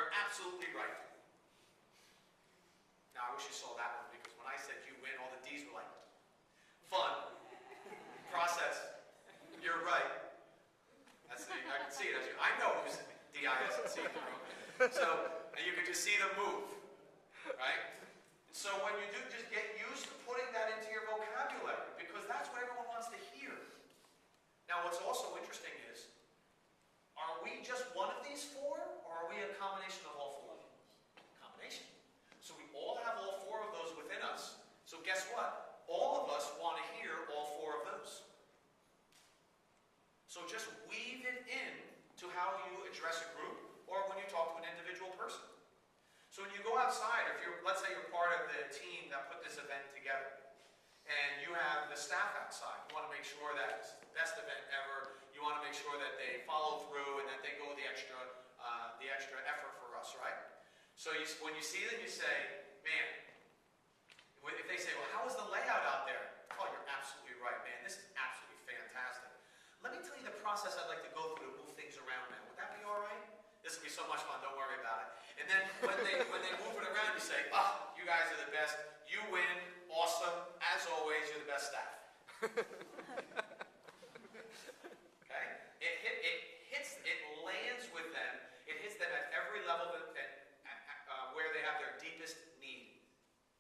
You're absolutely right. Now, I wish you saw that one, because when I said you win, all the D's were like, fun, process, you're right. That's the, I can see it. I know who's D-I-S-C in the room. So, and you can just see them move, right? So when you do, just get used to putting that into your vocabulary, because that's what everyone wants to hear. Now, what's also interesting is, are we just one of these four, or are we a combination of all four? Combination. So we all have all four of those within us. So guess what? All of us want to hear all four of those. So just weave it in to how you address a group, or when you talk to an individual person. So when you go outside, if you're, let's say you're part of the team that put this event together, and you have the staff outside, you want to make sure that it's the best event ever. You want to make sure that they follow through and that they go the extra effort for us, right? So when you see them, you say, man, if they say, well, how is the layout out there? Oh, you're absolutely right, man. This is absolutely fantastic. Let me tell you the process I'd like to go through to move things around now. Would that be all right? This will be so much fun. Don't worry about it. And then when they move it around, you say, oh, you guys are the best. You win. Awesome. As always, you're the best staff. Okay? It lands with them. It hits them at every level where they have their deepest need.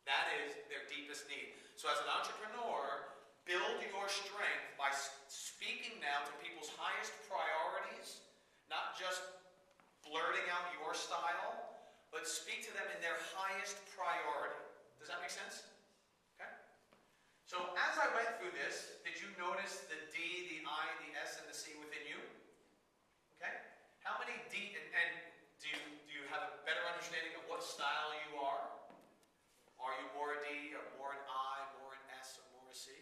That is their deepest need. So as an entrepreneur, build your strength by speaking now to people's highest priorities, not just blurting out your style, but speak to them in their highest priority. Does that make sense? Okay? So as I went through this, did you notice the D, the I, the S, and the C within you? Okay? How many D, and do you have a better understanding of what style you are? Are you more a D, or more an I, more an S, or more a C?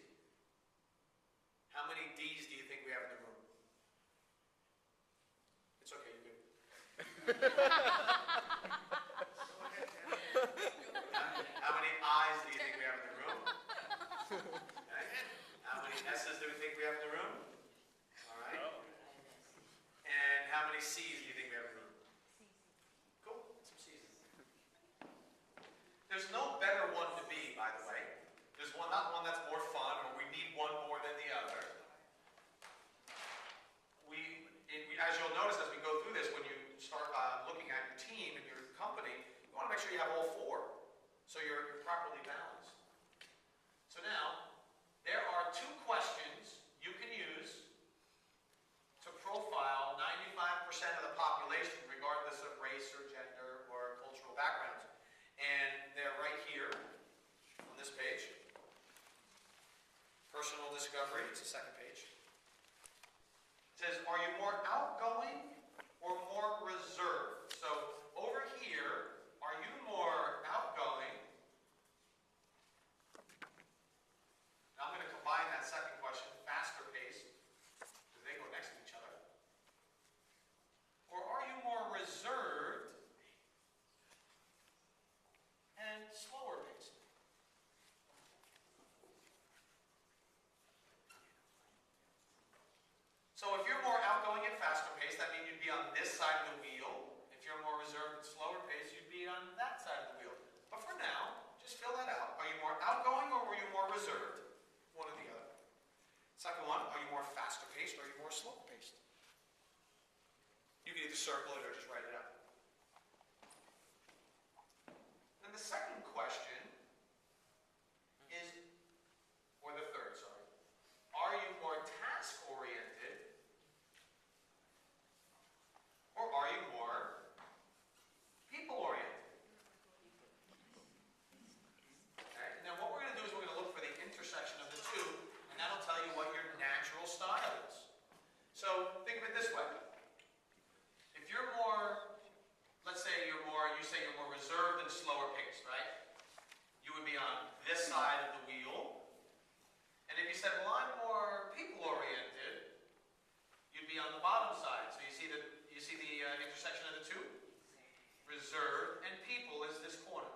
How many D's do you think we have in the room? It's okay, you're good. How many I's do you think we have in the room? Okay. How many S's do we think we have in the room? All right. And how many C's do you think we have in the room? Cool. Some C's. There's no better one to be, by the way. There's not one that's more fun, or we need one more than the other. As you'll notice as we go through this, when you start looking at your team and your company, you want to make sure you have all four, so you're properly balanced. So now, there are two questions you can use to profile 95% of the population, regardless of race or gender or cultural backgrounds. And they're right here on this page. Personal discovery, it's the second page. It says, are you more outgoing or more reserved? So over here, are you more outgoing? Now I'm going to combine that second question, faster pace, because they go next to each other. Or are you more reserved and slower paced? So if you're more outgoing and faster paced, that means you'd be on this side of the wheel. If you're more reserved and slower paced, you'd be on that side of the wheel. But for now, just fill that out. Are you more outgoing or are you more reserved? One or the other. Second one, are you more faster paced or are you more slower paced? You can either circle it or just write it out. And the second question is, or the third, sorry. Are you more task-oriented or are you more people-oriented? Okay, and then what we're going to do is we're going to look for the intersection of the two, and that'll tell you what your natural style is. So think of it this way. If you're more, let's say you say you're more reserved and slower paced, right? You would be on this side of the wheel. And if you said, well, I'm more people-oriented, you'd be on the bottom side. So you see the intersection of the two? Reserved and people is this corner.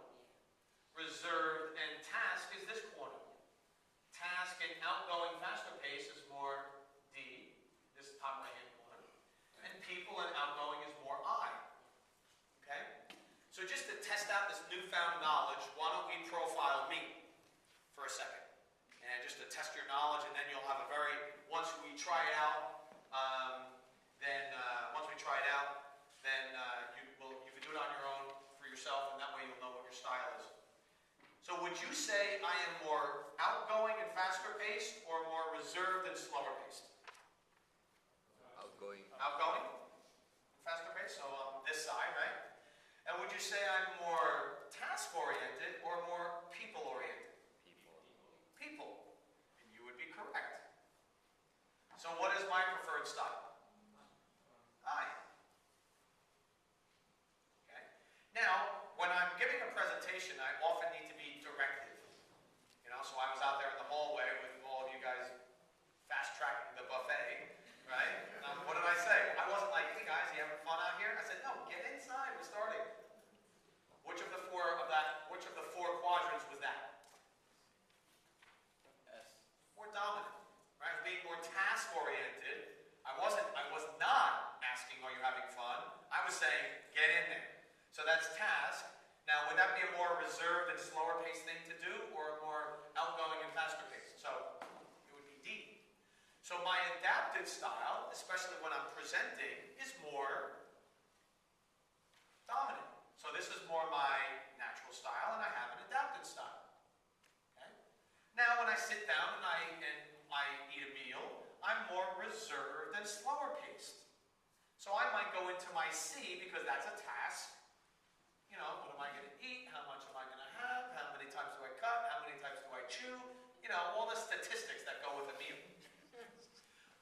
Reserved and task is this corner. Task and outgoing faster pace is more D, this top right-hand corner. And people and outgoing is more I. Okay? test out this newfound knowledge, why don't we profile me for a second? And just to test your knowledge, and then you'll have a very, once we try it out, you can do it on your own for yourself, and that way you'll know what your style is. So would you say I am more outgoing and faster paced, or more reserved and slower paced? Outgoing. Outgoing? Faster paced, so this side, right? And would you say I'm more task-oriented or more people-oriented? People. And you would be correct. So what is my preferred style? I. Okay. Now, when I'm giving a presentation, I often need to be directive. You know, so I was out there in the hallway with all of you guys fast-tracking the buffet, right? What did I say? I wasn't like, hey guys, you having fun out here? I said, no, get inside, we're starting. Which of the four quadrants was that? S. More dominant, right? Being more task-oriented. I was not asking, are you having fun? I was saying, get in there. So that's task. Now, would that be a more reserved and slower paced thing to do, or a more outgoing and faster paced? So it would be D. So my adaptive style, especially when I'm presenting, is more dominant. So this is more my natural style, and I have an adaptive style. Okay? Now, when I sit down and I eat a meal, I'm more reserved and slower paced. So I might go into my C because that's a task. You know, what am I going to eat? How much am I going to have? How many times do I cut? How many times do I chew? You know, all the statistics that go with a meal.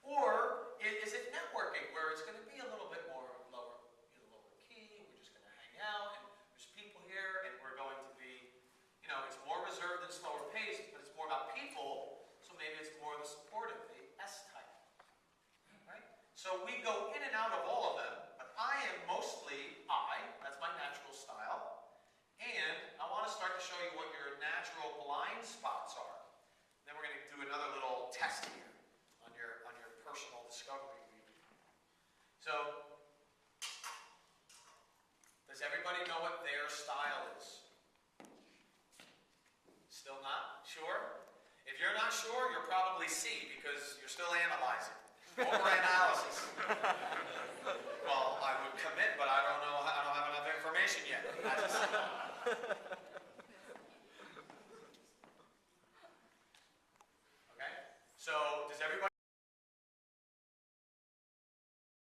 Or is it networking, where it's going to be a little bit more lower key, we're just going to hang out, and there's people here, and we're going to be, you know, it's more reserved and slower paced, but it's more about people, so maybe it's more the supportive, the S type. Right? So we go in and out of all of them, but I am mostly I, that's my natural style, and I want to start to show you what your natural blind spots are. Then we're going to do another little test here on your personal discovery week. So, does everybody know what their style is? Still not sure? If you're not sure, you're probably C, because you're still analyzing. Overanalysis. Well, I would commit, but I don't know. I don't have enough information yet. Okay? So, does everybody